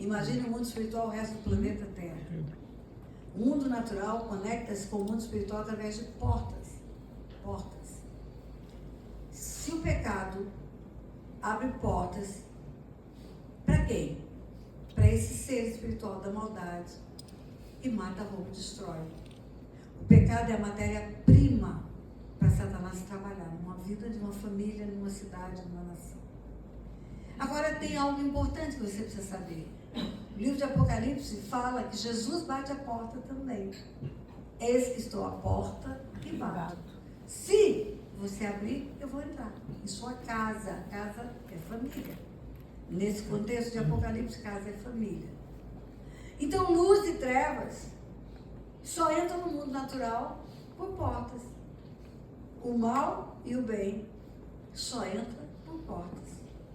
Imagine o mundo espiritual, o resto do planeta Terra. O mundo natural conecta-se com o mundo espiritual através de portas. Portas. Se o pecado abre portas, para quem? Para esse ser espiritual da maldade que mata, rouba, destrói. O pecado é a matéria-prima para Satanás trabalhar numa vida de uma família, numa cidade, numa nação. Agora tem algo importante que você precisa saber. O livro de Apocalipse fala que Jesus bate a porta também. Eis que estou à porta e bato. Se você abrir, eu vou entrar. Em sua casa. Casa é família. Nesse contexto de Apocalipse, casa é família. Então, luz e trevas só entram no mundo natural por portas. O mal e o bem só entram por portas.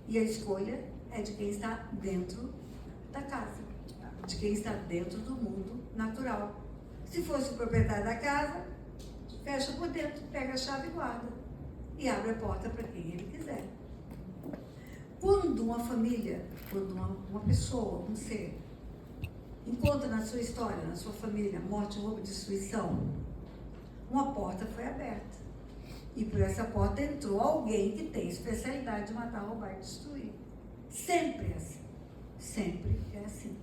E a escolha é de quem está dentro da casa, de quem está dentro do mundo natural. Se fosse o proprietário da casa, fecha por dentro, pega a chave e guarda. E abre a porta para quem ele quiser. Quando uma família, quando uma pessoa, um ser, encontra na sua história, na sua família, morte, roubo, destruição, uma porta foi aberta. E por essa porta entrou alguém que tem especialidade de matar, roubar e destruir. Sempre é assim. Sempre é assim.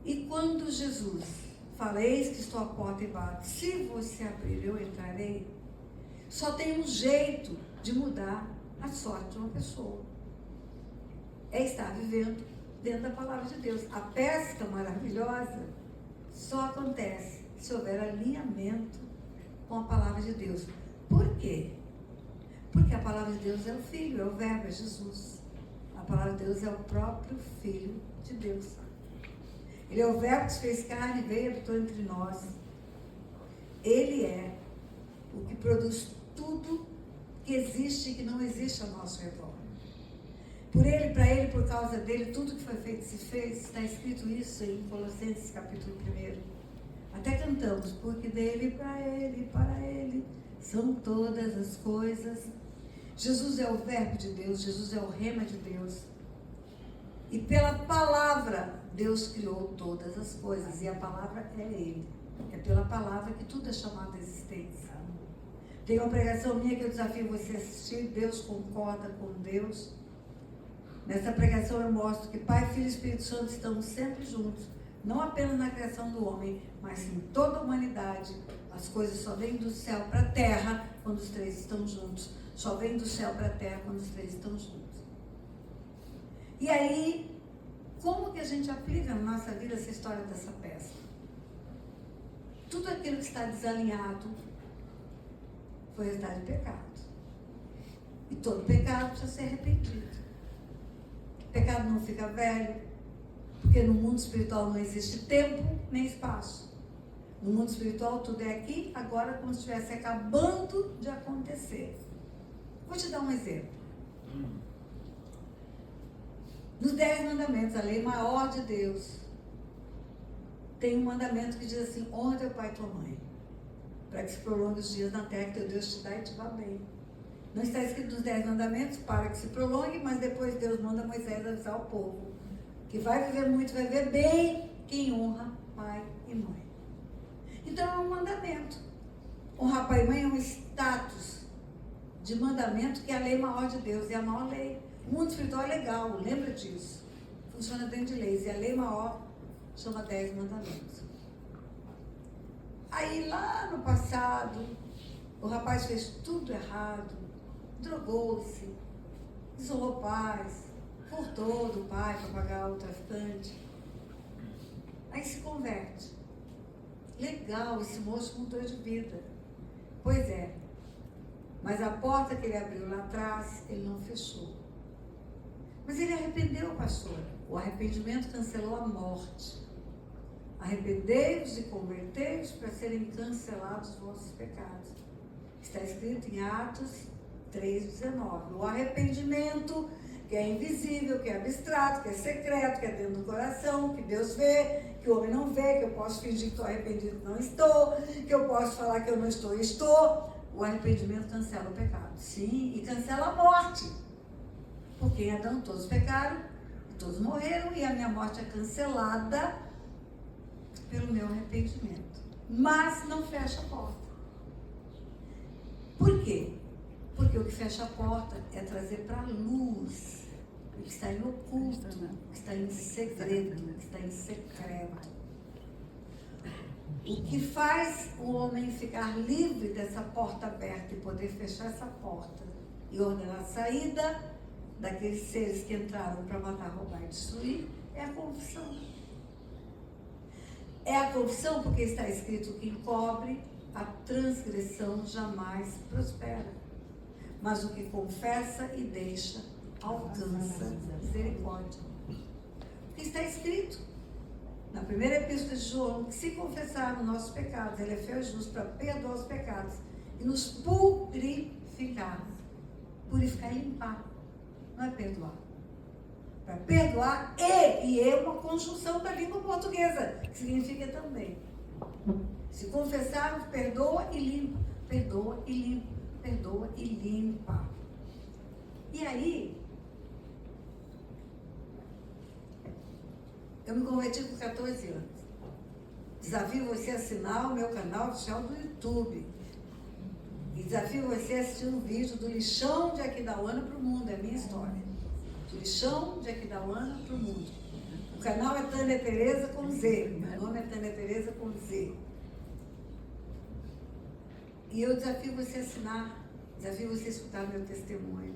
E quando Jesus fala, eis que estou à porta e bato, se você abrir, eu entrarei, só tem um jeito de mudar a sorte de uma pessoa. É estar vivendo dentro da palavra de Deus. A pesca maravilhosa só acontece se houver alinhamento com a palavra de Deus. Por quê? Porque a palavra de Deus é o Filho, é o Verbo, é Jesus. A palavra de Deus é o próprio Filho de Deus. Ele é o Verbo que se fez carne e veio e habitou entre nós. Ele é o que produz tudo que existe e que não existe ao nosso redor. Por ele, para ele, por causa dele, tudo que foi feito se fez. Está escrito isso em Colossenses capítulo 1. Até cantamos, porque dele, para ele, são todas as coisas. Jesus é o Verbo de Deus, Jesus é o Rema de Deus. E pela palavra, Deus criou todas as coisas. E a palavra é Ele. É pela palavra que tudo é chamado a existência. Tem uma pregação minha que eu desafio você a assistir. Deus concorda com Deus. Nessa pregação eu mostro que Pai, Filho e Espírito Santo estão sempre juntos. Não apenas na criação do homem, mas em toda a humanidade. As coisas só vêm do céu para a terra quando os três estão juntos. Só vem do céu para a terra quando os três estão juntos. E aí, como que a gente aplica na nossa vida essa história dessa peça? Tudo aquilo que está desalinhado foi resultado de pecado. E todo pecado precisa ser arrependido. O pecado não fica velho, porque no mundo espiritual não existe tempo nem espaço. No mundo espiritual tudo é aqui, agora, como se estivesse acabando de acontecer. Vou te dar um exemplo. Nos 10 mandamentos, a lei maior de Deus, tem um mandamento que diz assim, honra teu pai e tua mãe, para que se prolongue os dias na terra que teu Deus te dá e te vá bem. Não está escrito nos 10 mandamentos para que se prolongue, mas depois Deus manda Moisés avisar o povo que vai viver muito, vai viver bem quem honra pai e mãe. Então é um mandamento. Honrar pai e mãe é um status de mandamento que é a lei maior de Deus, é a maior lei. O mundo espiritual é legal, lembra disso. Funciona dentro de leis, e a lei maior chama 10 mandamentos. Aí lá no passado, o rapaz fez tudo errado, drogou-se, isolou pais, furtou do pai para pagar o traficante. Aí se converte. Legal, esse moço mudou de vida. Pois é, mas a porta que ele abriu lá atrás, ele não fechou. Mas ele arrependeu, pastora. O arrependimento cancelou a morte. Arrependei-vos e convertei-vos para serem cancelados os vossos pecados. Está escrito em Atos 3,19. O arrependimento, que é invisível, que é abstrato, que é secreto, que é dentro do coração, que Deus vê, que o homem não vê, que eu posso fingir que estou arrependido, não estou, que eu posso falar que eu não estou, estou. O arrependimento cancela o pecado. Sim, e cancela a morte. Porque em Adão todos pecaram, Todos morreram e a minha morte é cancelada pelo meu arrependimento. Mas não fecha a porta. Por quê? Porque o que fecha a porta é trazer para a luz o que está em oculto, o que está em segredo, o que está em secreto. O que faz o homem ficar livre dessa porta aberta e poder fechar essa porta e ordenar a saída daqueles seres que entraram para matar, roubar e destruir é a confissão. É a confissão porque está escrito que encobre a transgressão jamais prospera. Mas o que confessa e deixa alcança misericórdia. Porque está escrito na primeira epístola de João que se confessar os nossos pecados, ele é fiel e justo para perdoar os pecados e nos purificar. Purificar e limpar. Não é perdoar. Para perdoar e é uma conjunção da língua portuguesa, que significa também. Se confessarmos, perdoa e limpa. Perdoa e limpa. Perdoa e limpa. E aí, eu me converti com 14 anos. Desafio você a assinar o meu canal oficial do YouTube. E desafio você a assistir um vídeo do lixão de Aquidauana para o mundo. É a minha história. Do lixão de Aquidauana para o mundo. O canal é Tânia Tereza com Z. Meu nome é Tânia Tereza com Z. E eu desafio você a assinar. Desafio você a escutar meu testemunho.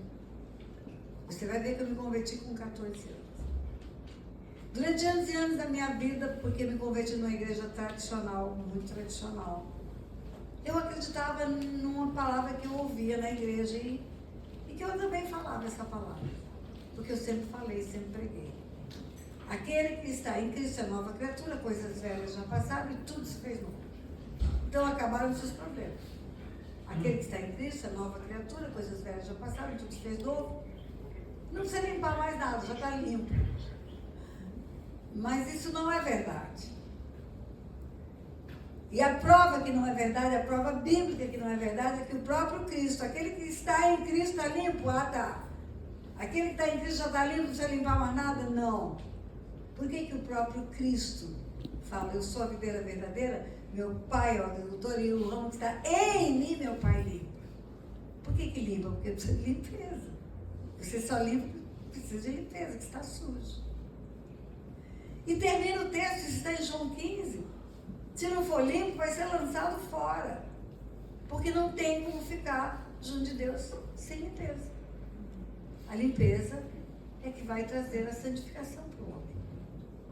Você vai ver que eu me converti com 14 anos. Durante anos e anos da minha vida, porque me converti numa igreja tradicional, muito tradicional, eu acreditava numa palavra que eu ouvia na igreja e que eu também falava essa palavra. Porque eu sempre falei, sempre preguei. Aquele que está em Cristo é nova criatura, coisas velhas já passaram e tudo se fez novo. Então acabaram os seus problemas. Aquele que está em Cristo é nova criatura, coisas velhas já passaram e tudo se fez novo. Não precisa limpar mais nada, já está limpo. Mas isso não é verdade. E a prova que não é verdade, a prova bíblica que não é verdade, é que o próprio Cristo, aquele que está em Cristo está limpo, tá. Aquele que está em Cristo já está limpo, não precisa limpar mais nada? Não. Por que o próprio Cristo fala, eu sou a videira verdadeira, meu pai é o agricultor e o ramo que está em mim, meu pai limpa. Por que limpa? Porque precisa de limpeza. Você só limpa porque precisa de limpeza, que está sujo. E termina o texto, isso está em João 15. Se não for limpo, vai ser lançado fora. Porque não tem como ficar junto de Deus sem limpeza. A limpeza é que vai trazer a santificação para o homem.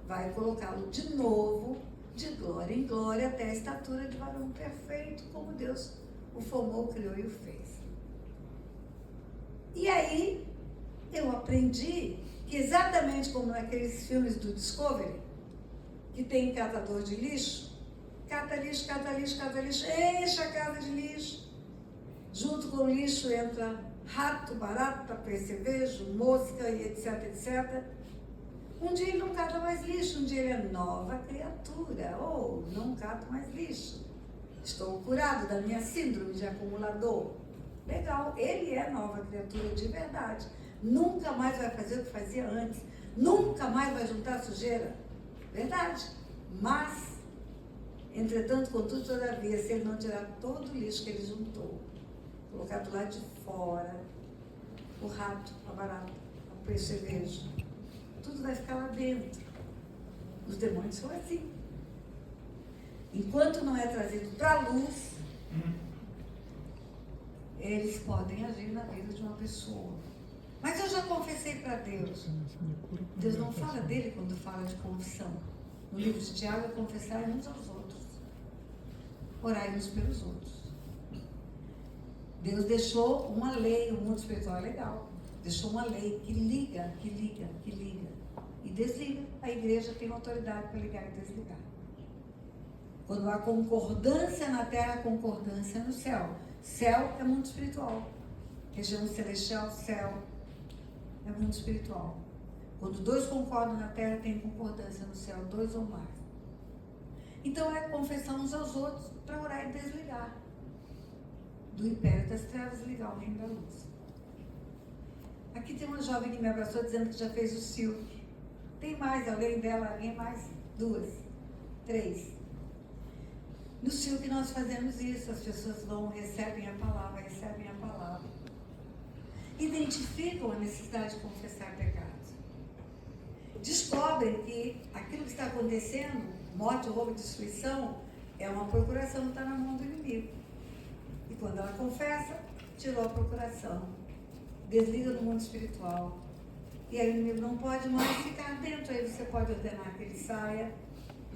Vai colocá-lo de novo, de glória em glória, até a estatura de varão perfeito, como Deus o formou, criou e o fez. E aí, eu aprendi que exatamente como naqueles filmes do Discovery, que tem catador de lixo, cata lixo, cata lixo, cata lixo, enche a casa de lixo. Junto com o lixo entra rato, barata, percevejo, mosca e etc, etc. Um dia ele não cata mais lixo, um dia ele é nova criatura, ou não cata mais lixo. Estou curado da minha síndrome de acumulador. Legal, ele é nova criatura de verdade. Nunca mais vai fazer o que fazia antes. Nunca mais vai juntar sujeira. Verdade. Mas, entretanto, contudo, todavia, se ele não tirar todo o lixo que ele juntou, colocar do lado de fora, o rato, a barata, o percevejo, tudo vai ficar lá dentro. Os demônios são assim. Enquanto não é trazido para a luz, eles podem agir na vida de uma pessoa. Mas eu já confessei para Deus. Deus não fala dele quando fala de confissão. No livro de Tiago é confessar uns aos outros. Orai uns pelos outros. Deus deixou uma lei, o mundo espiritual é legal. Deixou uma lei que liga e desliga. A igreja tem autoridade para ligar e desligar. Quando há concordância na terra, concordância no céu. Céu é mundo espiritual. Região celestial, céu é mundo espiritual. Quando dois concordam na terra, tem concordância no céu, dois ou mais. Então é confessar uns aos outros para orar e desligar. Do império das trevas, ligar o reino da luz. Aqui tem uma jovem que me abraçou dizendo que já fez o CIL. Tem mais, além dela, alguém mais? 2, 3. No Silk nós fazemos isso, as pessoas vão, recebem a palavra, identificam a necessidade de confessar pecados. Descobrem que aquilo que está acontecendo, morte, roubo e destruição, é uma procuração que está na mão do inimigo. E quando ela confessa, tirou a procuração, desliga do mundo espiritual. E aí o inimigo não pode mais ficar dentro, aí você pode ordenar que ele saia,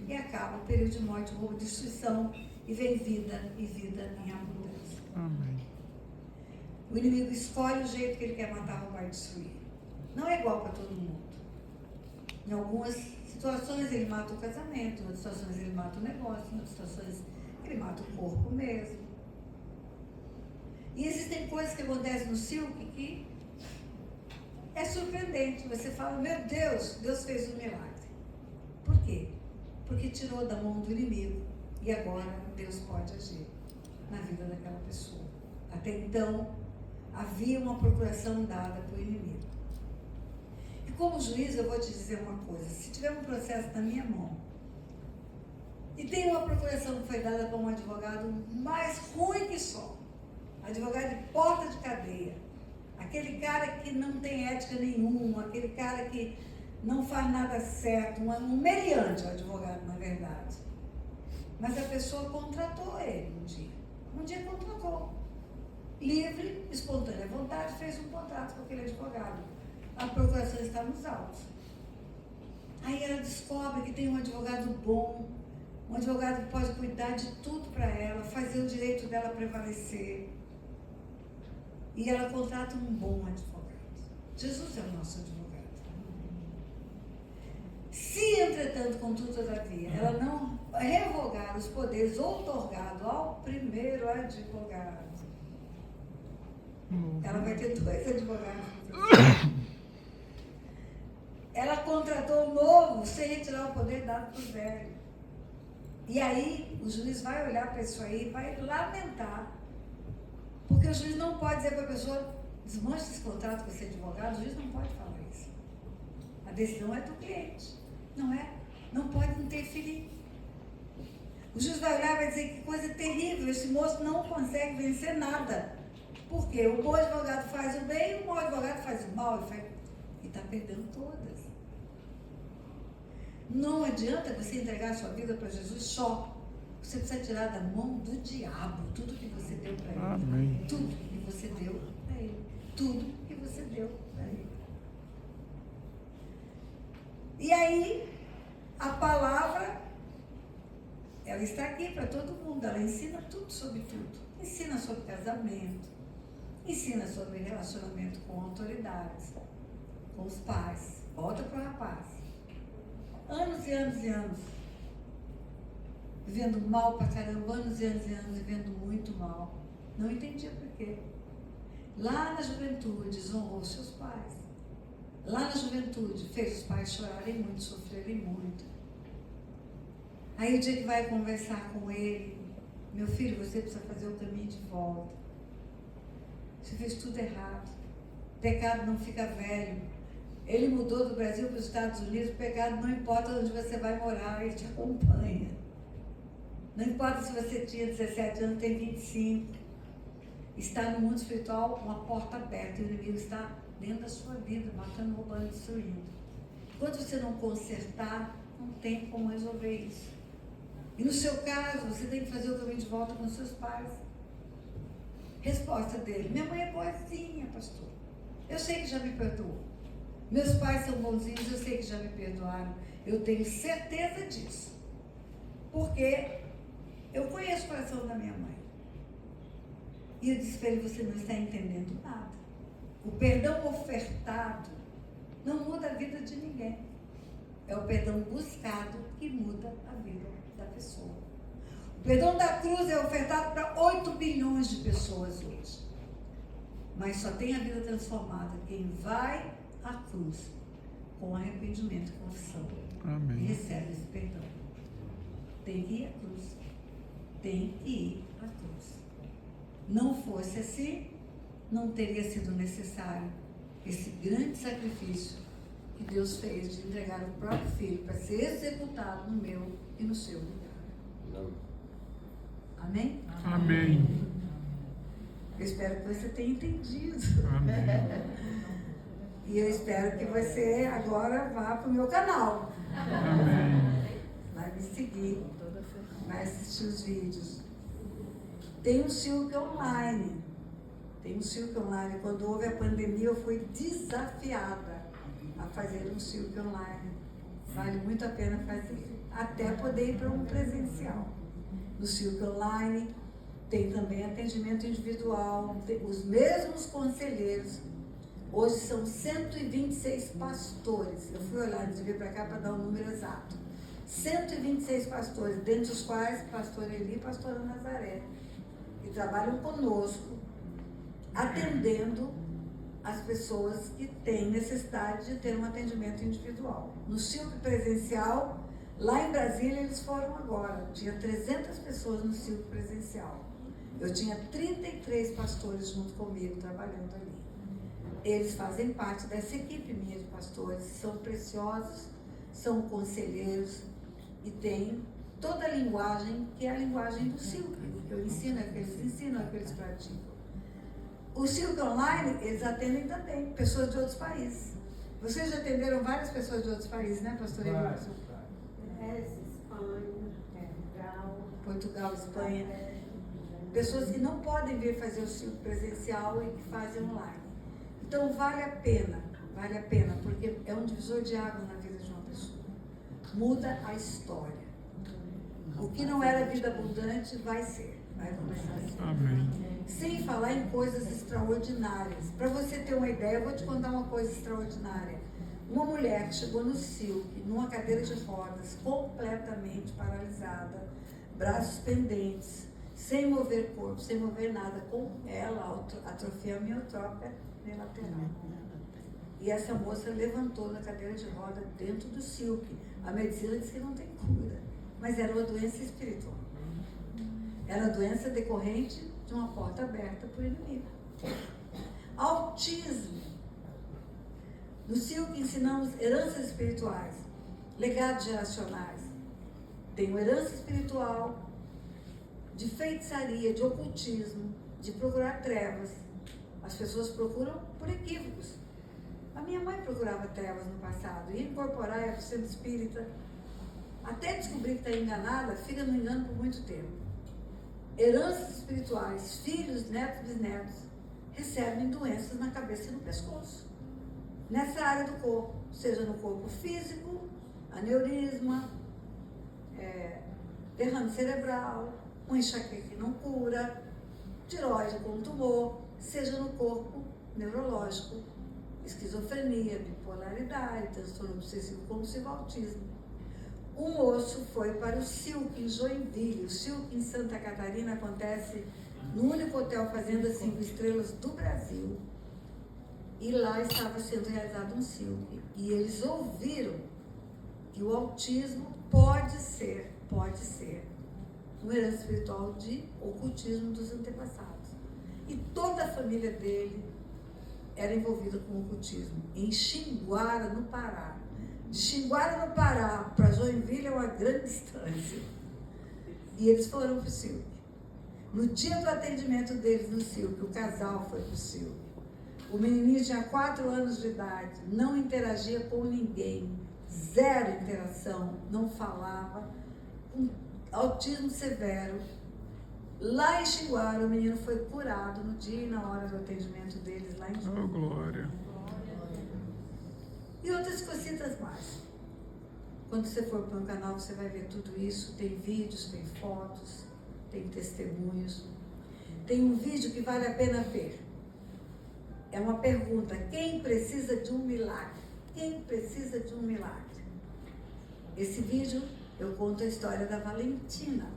e acaba o período de morte, roubo e destruição, e vem vida e vida em abundância. Amém. O inimigo escolhe o jeito que ele quer matar, roubar e destruir. Não é igual para todo mundo. Em algumas situações ele mata o casamento, em outras situações ele mata o negócio, em outras situações ele mata o corpo mesmo. E existem coisas que acontecem no Silk que é surpreendente. Você fala, meu Deus, Deus fez um milagre. Por quê? Porque tirou da mão do inimigo e agora Deus pode agir na vida daquela pessoa. Até então, havia uma procuração dada para o inimigo. E como juiz, eu vou te dizer uma coisa. Se tiver um processo na minha mão e tem uma procuração que foi dada para um advogado mais ruim que só, advogado de porta de cadeia, aquele cara que não tem ética nenhuma, aquele cara que não faz nada certo, um meliante o advogado, na verdade. Mas a pessoa contratou ele um dia contratou. Livre, espontânea vontade, fez um contrato com aquele advogado. A procuração está nos autos. Aí ela descobre que tem um advogado bom, um advogado que pode cuidar de tudo para ela, fazer o direito dela prevalecer. E ela contrata um bom advogado. Jesus é o nosso advogado. Se, entretanto, contudo, todavia, ela não revogar os poderes outorgados ao primeiro advogado, ela vai ter 2 advogados. Ela contratou um novo sem retirar o poder dado para o velho. E aí o juiz vai olhar para isso aí e vai lamentar. Porque o juiz não pode dizer para a pessoa, desmanche esse contrato com esse advogado, o juiz não pode falar isso. A decisão é do cliente, não é? Não pode interferir. O juiz vai olhar e vai dizer que coisa terrível, esse moço não consegue vencer nada. Porque o bom advogado faz o bem, o mau advogado faz o mal e está perdendo todas. Não adianta você entregar a sua vida para Jesus só. Você precisa tirar da mão do diabo tudo que você deu para ele. Amém. Tudo que você deu para ele. Tudo que você deu para ele. E aí, a palavra, ela está aqui para todo mundo. Ela ensina tudo sobre tudo. Ensina sobre casamento. Ensina sobre relacionamento com autoridades, com os pais. Volta para o rapaz. Anos e anos e anos. Vivendo mal pra caramba, anos e anos e anos, vivendo muito mal. Não entendia por quê. Lá na juventude, desonrou seus pais. Lá na juventude, fez os pais chorarem muito, sofrerem muito. Aí o dia que vai conversar com ele, meu filho, você precisa fazer o caminho de volta. Você fez tudo errado. O pecado não fica velho. Ele mudou do Brasil para os Estados Unidos, o pecado não importa onde você vai morar, ele te acompanha. Não importa se você tinha 17 anos, tem 25. Está no mundo espiritual uma porta aberta, e o inimigo está dentro da sua vida, matando, roubando, destruindo. Enquanto você não consertar, não tem como resolver isso. E no seu caso, você tem que fazer o caminho de volta com seus pais. Resposta dele: minha mãe é boazinha, pastor. Eu sei que já me perdoou. Meus pais são bonzinhos, eu sei que já me perdoaram. Eu tenho certeza disso. Porque eu conheço o coração da minha mãe. E eu disse para ele: você não está entendendo nada. O perdão ofertado não muda a vida de ninguém. É o perdão buscado que muda a vida da pessoa. O perdão da cruz é ofertado para 8 bilhões de pessoas hoje. Mas só tem a vida transformada quem vai à cruz com arrependimento e confissão. Amém. E recebe esse perdão. Tem que ir à cruz. Tem que ir à cruz. Não fosse assim, não teria sido necessário esse grande sacrifício que Deus fez de entregar o próprio Filho para ser executado no meu e no seu lugar. Amém? Amém. Eu espero que você tenha entendido. Amém. E eu espero que você agora vá para o meu canal. Amém. Vai me seguir, vai assistir os vídeos. Tem um Silk online. Tem um Silk online. Quando houve a pandemia, eu fui desafiada a fazer um Silk online. Vale muito a pena fazer. Até poder ir para um presencial. No Silk online tem também atendimento individual, os mesmos conselheiros. Hoje são 126 pastores. Eu fui olhar antes de vir para cá para dar o número exato. 126 pastores, dentre os quais pastor Eli e pastora Nazaré, que trabalham conosco, atendendo as pessoas que têm necessidade de ter um atendimento individual. No Silk presencial, lá em Brasília, eles foram agora. Tinha 300 pessoas no Silk presencial. Eu tinha 33 pastores junto comigo, trabalhando ali. Eles fazem parte dessa equipe minha de pastores, são preciosos, são conselheiros e têm toda a linguagem, que é a linguagem do Silk. O que eu ensino é que eles ensinam, é que eles praticam. O Silk Online, eles atendem também pessoas de outros países. Vocês já atenderam várias pessoas de outros países, né, pastor Emílio? Portugal, Espanha. Pessoas que não podem vir fazer o Silk presencial e que fazem online. Então vale a pena, porque é um divisor de águas na vida de uma pessoa. Muda a história. O que não era vida abundante vai ser, vai começar a ser. Amém. Sem falar em coisas extraordinárias. Para você ter uma ideia, eu vou te contar uma coisa extraordinária. Uma mulher que chegou no Silk, numa cadeira de rodas, completamente paralisada, braços pendentes, sem mover corpo, sem mover nada, com ela, atrofia amiotrófica lateral. E essa moça levantou na cadeira de roda dentro do Silk. A medicina diz que não tem cura, mas era uma doença espiritual. Era doença decorrente de uma porta aberta para o inimigo. Autismo. No Silk ensinamos heranças espirituais, legados geracionais. Tem uma herança espiritual, de feitiçaria, de ocultismo, de procurar trevas. As pessoas procuram por equívocos. A minha mãe procurava trevas no passado, ia incorporar ela para o centro espírita, até descobrir que está enganada, fica no engano por muito tempo. Heranças espirituais, filhos, netos, bisnetos, recebem doenças na cabeça e no pescoço. Nessa área do corpo, seja no corpo físico, aneurisma, derrame cerebral, uma enxaqueca que não cura, tireoide com tumor, seja no corpo neurológico, esquizofrenia, bipolaridade, transtorno obsessivo compulsivo, autismo. Um moço foi para o Silk em Joinville. O Silk em Santa Catarina acontece no único hotel fazenda 5 estrelas do Brasil. E lá estava sendo realizado um Silk. E eles ouviram que o autismo pode ser uma herança espiritual de ocultismo dos antepassados. E toda a família dele era envolvida com ocultismo. Em Xinguara, no Pará. De Xinguara, no Pará, para Joinville é uma grande distância. E eles foram para o Silk. No dia do atendimento deles no Silk, o casal foi para o Silk. O menininho tinha 4 anos de idade, não interagia com ninguém, zero interação, não falava, com autismo severo. Lá em Xinguara, o menino foi curado no dia e na hora do atendimento deles lá em Xinguara. Oh, glória. E outras cositas mais. Quando você for para o canal, você vai ver tudo isso. Tem vídeos, tem fotos, tem testemunhos. Tem um vídeo que vale a pena ver. É uma pergunta: quem precisa de um milagre? Quem precisa de um milagre? Esse vídeo eu conto a história da Valentina.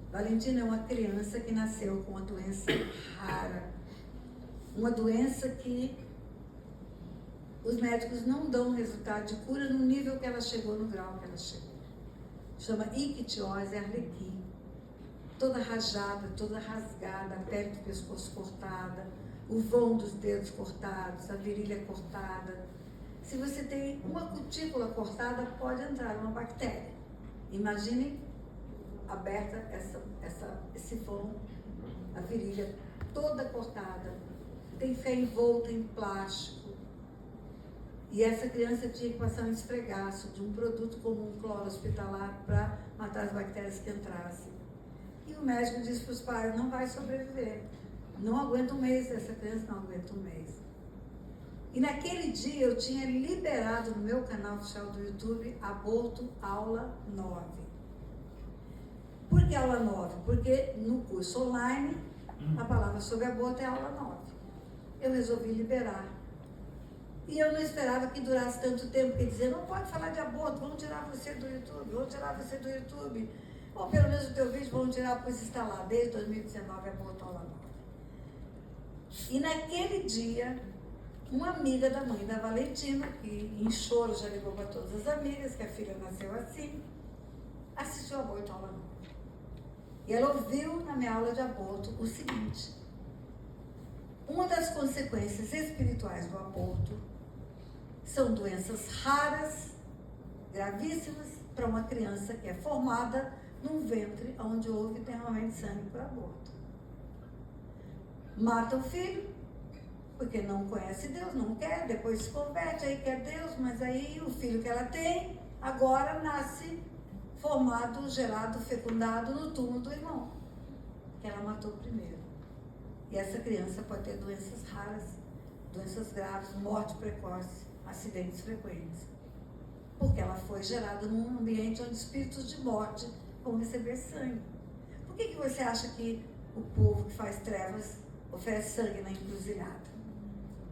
Valentina é uma criança que nasceu com uma doença rara. Uma doença que os médicos não dão resultado de cura no nível que ela chegou, no grau que ela chegou. Chama ictiose arlequim. Toda rajada, toda rasgada, a pele do pescoço cortada, o vão dos dedos cortados, a virilha cortada, Se você tem uma cutícula cortada, pode entrar uma bactéria. Imagine aberta esse vão, a virilha toda cortada, tem fé envolta em plástico. E essa criança tinha que passar um esfregaço de um produto como um cloro hospitalar para matar as bactérias que entrassem. E o médico disse para os pais, não vai sobreviver. Não aguenta um mês, essa criança não aguenta um mês. E naquele dia eu tinha liberado no meu canal oficial do YouTube Aborto Aula 9. Por que aula 9? Porque no curso online a palavra sobre aborto é aula 9. Eu resolvi liberar. E eu não esperava que durasse tanto tempo, porque dizia, não pode falar de aborto, vamos tirar você do YouTube, vamos tirar você do YouTube. Ou pelo menos o teu vídeo vamos tirar, pois está lá, desde 2019, aborto aula 9. E naquele dia, uma amiga da mãe da Valentina, que em choro já ligou para todas as amigas, que a filha nasceu assim, assistiu aborto aula 9. E ela ouviu na minha aula de aborto o seguinte: uma das consequências espirituais do aborto são doenças raras, gravíssimas, para uma criança que é formada num ventre onde houve derramamento de sangue por aborto. Mata o filho, porque não conhece Deus, não quer, depois se converte, aí quer Deus, mas aí o filho que ela tem, agora nasce formado, gerado, fecundado no túmulo do irmão, que ela matou primeiro. E essa criança pode ter doenças raras, doenças graves, morte precoce, acidentes frequentes. Porque ela foi gerada num ambiente onde espíritos de morte vão receber sangue. Por que você acha que o povo que faz trevas oferece sangue na encruzilhada?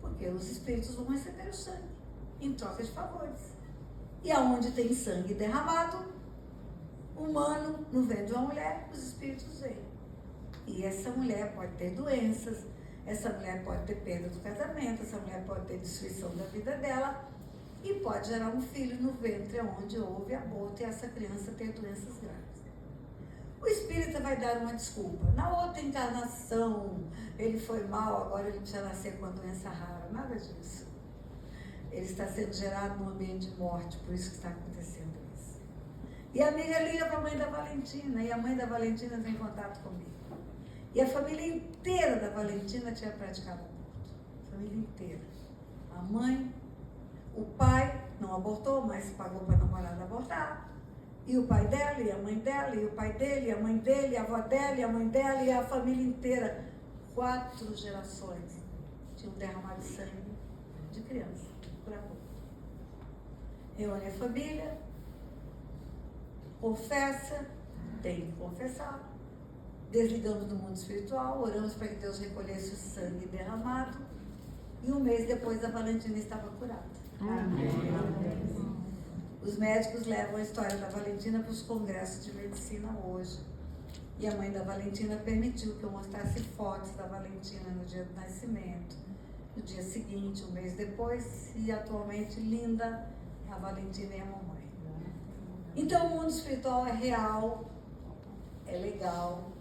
Porque os espíritos vão receber o sangue em troca de favores. E aonde tem sangue derramado, humano, no ventre de uma mulher, os espíritos vêm. E essa mulher pode ter doenças, essa mulher pode ter perda do casamento, essa mulher pode ter destruição da vida dela e pode gerar um filho no ventre onde houve aborto e essa criança ter doenças graves. O espírita vai dar uma desculpa. Na outra encarnação, ele foi mal, agora ele precisa nascer com uma doença rara. Nada disso. Ele está sendo gerado num ambiente de morte, por isso que está acontecendo isso. E a amiga liga para a mãe da Valentina, e a mãe da Valentina vem em contato comigo. E a família inteira da Valentina tinha praticado aborto. A família inteira. A mãe, o pai não abortou, mas pagou para a namorada abortar. E o pai dela, e a mãe dela, e o pai dele, e a mãe dele, e a avó dela, e a mãe dela, e a família inteira. 4 gerações tinham derramado sangue de criança por aborto. Reúne a família, confessa, tem que confessar. Desligamos do mundo espiritual, oramos para que Deus recolhesse o sangue derramado e um mês depois a Valentina estava curada. Amém. Os médicos levam a história da Valentina para os congressos de medicina hoje. E a mãe da Valentina permitiu que eu mostrasse fotos da Valentina no dia do nascimento, no dia seguinte, um mês depois, e atualmente linda a Valentina e a mamãe. Então o mundo espiritual é real, é legal.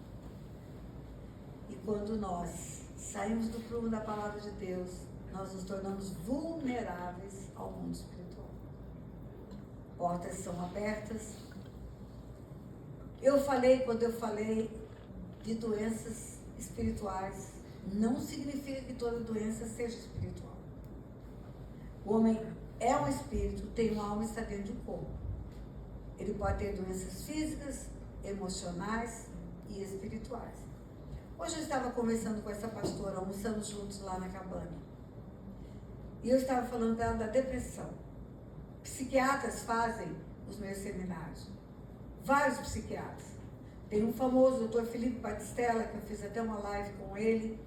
E quando nós saímos do prumo da palavra de Deus, nós nos tornamos vulneráveis ao mundo espiritual. Portas são abertas. Quando eu falei de doenças espirituais, não significa que toda doença seja espiritual. O homem é um espírito, tem uma alma e está dentro do corpo. Ele pode ter doenças físicas, emocionais e espirituais. Hoje eu estava conversando com essa pastora, almoçando juntos lá na cabana. E eu estava falando dela da depressão. Psiquiatras fazem os meus seminários. Vários psiquiatras. Tem um famoso, o Dr. Felipe Batistella, que eu fiz até uma live com ele.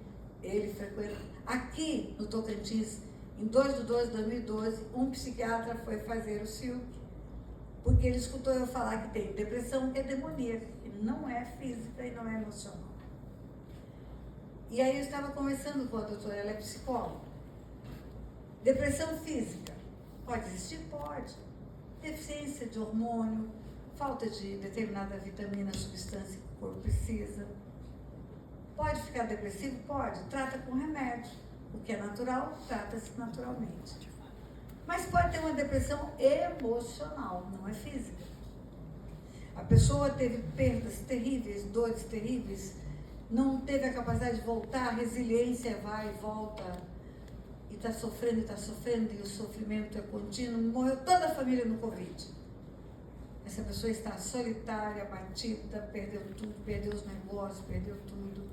Ele frequenta. Aqui no Tocantins, em 2 de 12 de 2012, um psiquiatra foi fazer o CIUC, porque ele escutou eu falar que tem depressão que é demoníaca, que não é física e não é emocional. E aí eu estava conversando com a doutora, ela é psicóloga. Depressão física, pode existir? Pode. Deficiência de hormônio, falta de determinada vitamina, substância que o corpo precisa. Pode ficar depressivo? Pode. Trata com remédio. O que é natural, trata-se naturalmente. Mas pode ter uma depressão emocional, não é física. A pessoa teve perdas terríveis, dores terríveis, não teve a capacidade de voltar, a resiliência vai e volta, e está sofrendo, e o sofrimento é contínuo. Morreu toda a família no Covid. Essa pessoa está solitária, abatida, perdeu tudo, perdeu os negócios, perdeu tudo.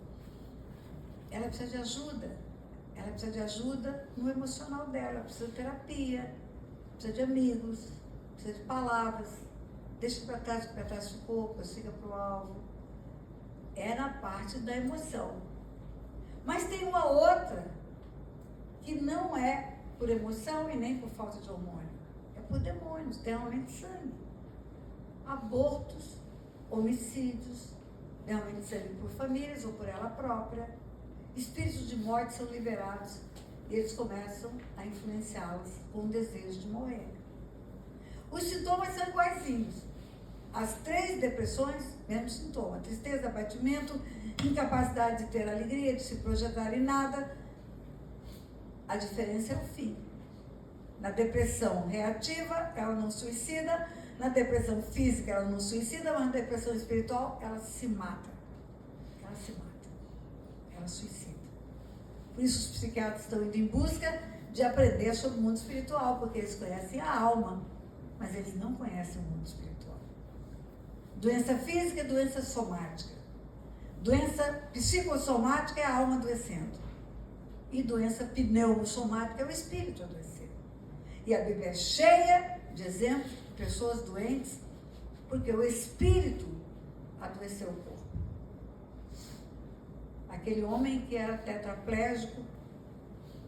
Ela precisa de ajuda. Ela precisa de ajuda no emocional dela, precisa de terapia, precisa de amigos, precisa de palavras. Deixa para trás o que para trás ficou, prossiga para o alvo. É na parte da emoção. Mas tem uma outra que não é por emoção e nem por falta de hormônio. É por demônios, derramamento de sangue. Abortos, homicídios, derramamento de sangue por famílias ou por ela própria. Espíritos de morte são liberados e eles começam a influenciá-las com o desejo de morrer. Os sintomas são iguaizinhos. As 3 depressões, mesmo sintoma: tristeza, abatimento, incapacidade de ter alegria, de se projetar em nada. A diferença é o fim. Na depressão reativa, ela não suicida. Na depressão física, ela não suicida, mas na depressão espiritual, ela se mata. Ela se mata. Ela suicida. Por isso os psiquiatras estão indo em busca de aprender sobre o mundo espiritual, porque eles conhecem a alma, mas eles não conhecem o mundo espiritual. Doença física é doença somática. Doença psicossomática é a alma adoecendo. E doença pneumosomática é o espírito adoecendo. E a Bíblia é cheia de exemplos de pessoas doentes, porque o espírito adoeceu o corpo. Aquele homem que era tetraplégico,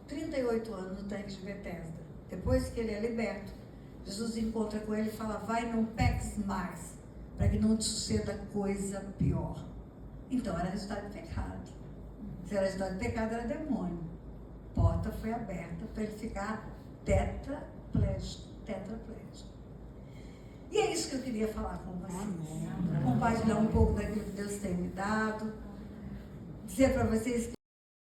38 anos no tanque de Betesda. Depois que ele é liberto, Jesus encontra com ele e fala: vai, não peques mais, para que não te suceda coisa pior. Então era resultado de pecado. Se era resultado de pecado, era demônio. A porta foi aberta para ele ficar tetraplégico. E é isso que eu queria falar com vocês. Compartilhar um pouco daquilo que Deus tem me dado. Dizer para vocês que